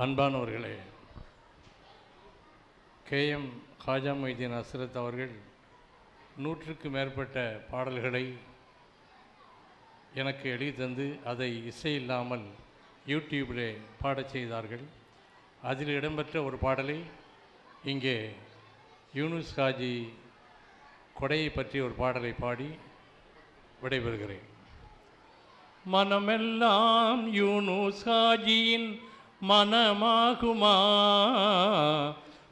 அன்பானவர்களே, KM காஜா மொய்தீன் ஹஸ்ரத் அவர்கள் 100க்கு மேற்பட்ட பாடல்களை எனக்கு எழுதி தந்து அதை இசை இல்லாமல் யூடியூபில் பாடச் செய்தார்கள். அதில் இடம்பெற்ற ஒரு பாடலை இங்கே யூனுஸ் ஹாஜி கொடையை பற்றி ஒரு பாடலை பாடி விடைபெறுகிறேன். மனமெல்லாம் யூனுஸ் ஹாஜியின் மனமாகுமா,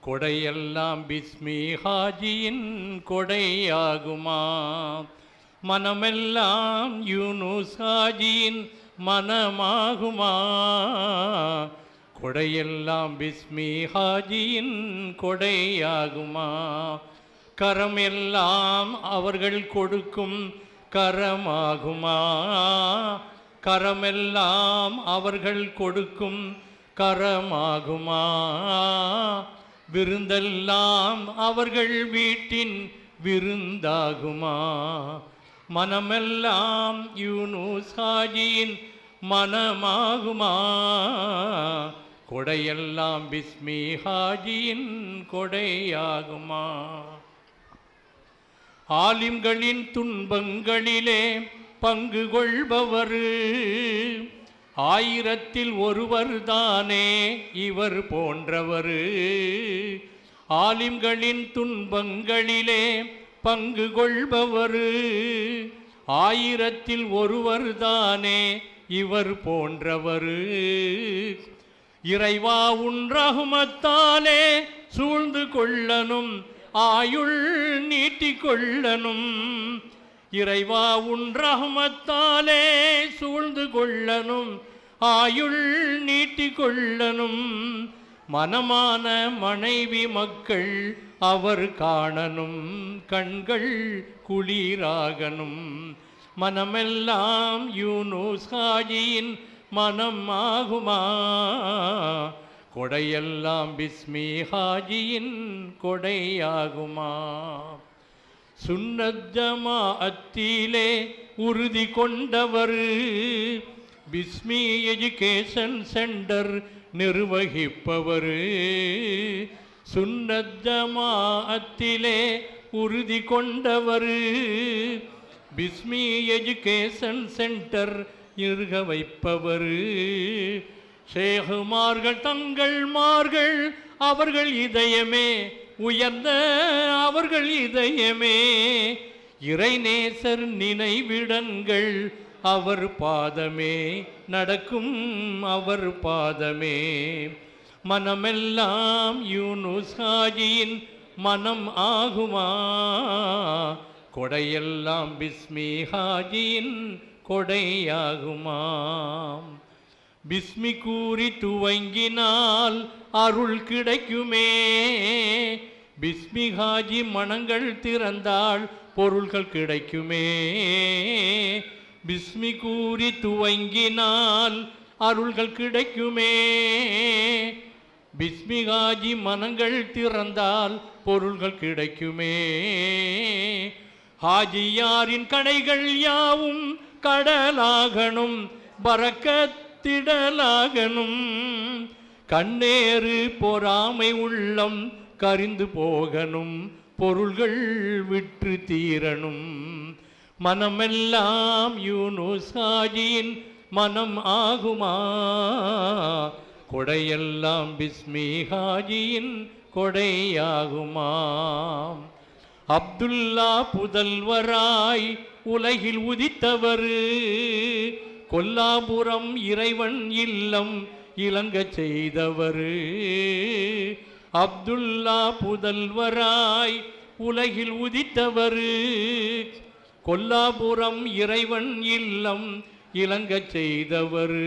கொடையெல்லாம் பிஸ்மி ஹாஜியின் கொடையாகுமா. மனமெல்லாம் யூனுஸ் ஹாஜியின் மனமாகுமா, கொடையெல்லாம் பிஸ்மி ஹாஜியின் கொடையாகுமா. கரமெல்லாம் அவர்கள் கொடுக்கும் கரமாகுமா, கரமெல்லாம் அவர்கள் கொடுக்கும் கரமாகுமா. விருந்தெல்லாம் அவர்கள் வீட்டின் விருந்தாகுமா. மனமெல்லாம் யூனுஸ் ஹாஜியின் மனமாகுமா, கொடையெல்லாம் பிஸ்மி ஹாஜியின் கொடையாகுமா. ஆலிம்களின் துன்பங்களிலே பங்கு கொள்பவர் 1000ல் ஒருவர் தானே இவர் போன்றவர். ஆலிம்களின் துன்பங்களிலே பங்கு கொள்பவர் 1000ல் ஒருவர் தானே இவர் போன்றவர். இறைவா உன் ரஹ்மத்தாலே சூழ்ந்து கொள்ளனும், ஆயுள் நீட்டிக் கொள்ளனும். இறைவா உன் ரஹ்மத்தாலே சூழ்ந்து கொள்ளனும், ஆயுள் நீட்டிக் கொள்ளனும். மனமான மனைவி மக்கள் அவர் காணனும், கண்கள் குளிராகனும். மனமெல்லாம் யூனுஸ் ஹாஜியின் மனம் ஆகுமா, கொடையெல்லாம் பிஸ்மி ஹாஜியின் கொடையாகுமா. சுன்னத் ஜமாஅத்திலே உறுதி கொண்டவர், பிஸ்மி எஜுகேஷன் சென்டர் நிர்வகிப்பவர். சுன்னத் ஜமாஅத்திலே உறுதி கொண்டவர், பிஸ்மி எஜுகேஷன் சென்டர் நிறுவ வைப்பவர். ஷேகுமார்கள் தங்கள் மார்கள் அவர்கள் இதயமே, உயர்ந்த அவர்கள் இதயமே. இறைநேசர் நினைவிடங்கள் அவர் பாதமே, நடக்கும் அவர் பாதமே. மனமெல்லாம் யூனுஸ் ஹாஜியின் மனம் ஆகுமா, கொடையெல்லாம் பிஸ்மி ஹாஜியின் கொடையாகுமா. பிஸ்மி கூறி துவங்கினால் அருள் கிடைக்குமே, பிஸ்மி ஹாஜி மனங்கள் திறந்தால் பொருள்கள் கிடைக்குமே. பிஸ்மி கூறி துவங்கினால் அருள்கள் கிடைக்குமே, பிஸ்மி ஹாஜி மனங்கள் திறந்தால் பொருள்கள் கிடைக்குமே. ஹாஜியாரின் கடைகள் யாவும் கடலாகணும், பரக்கத்திடலாகணும். கண்ணேறு பொறாமை உள்ளம் கரிந்து போகணும், பொருள்கள் விற்று தீரணும். மனமெல்லாம் யூனுஸ் ஹாஜியின் மனம் ஆகுமா, கொடையெல்லாம் பிஸ்மி ஹாஜியின் கொடையாகுமா. அப்துல்லா புதல்வராய் உலகில் உதித்தவர், கொல்லாபுரம் இறைவன் இல்லம் இலங்க செய்தவர். அப்துல்லா புதல்வராய் உலகில் உதித்தவர், கொல்லாபுரம் இறைவன் இல்லம் இலங்க செய்தவர்.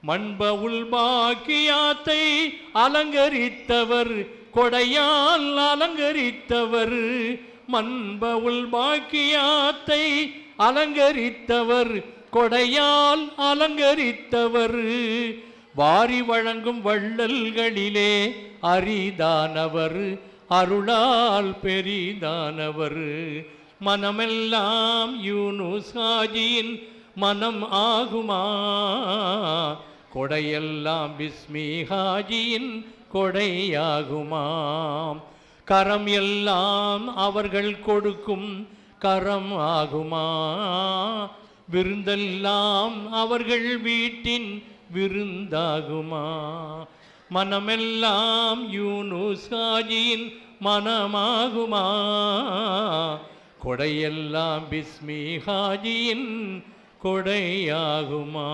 மண்பவுல் பாக்கியாத்தை அலங்கரித்தவர், கொடையால் அலங்கரித்தவர். மண்பவுல் பாக்கியாத்தை அலங்கரித்தவர், கொடையால் அலங்கரித்தவர். வாரி வழங்கும் வள்ளல்களிலே அரிதானவர், அருளால் பெரிதானவர். மனமெல்லாம் யூனுஸ் ஹாஜியின் மனம் ஆகுமா, கொடையெல்லாம் பிஸ்மி ஹாஜியின் கொடையாகுமாம். கரம் எல்லாம் அவர்கள் கொடுக்கும் கரம் ஆகுமா, விருந்தெல்லாம் அவர்கள் வீட்டின் விருந்தாகுமா, மனமெல்லாம் யூனுஸ் ஹாஜியின் மனமாகுமா, கொடையெல்லாம் பிஸ்மி ஹாஜியின் கொடையாகுமா.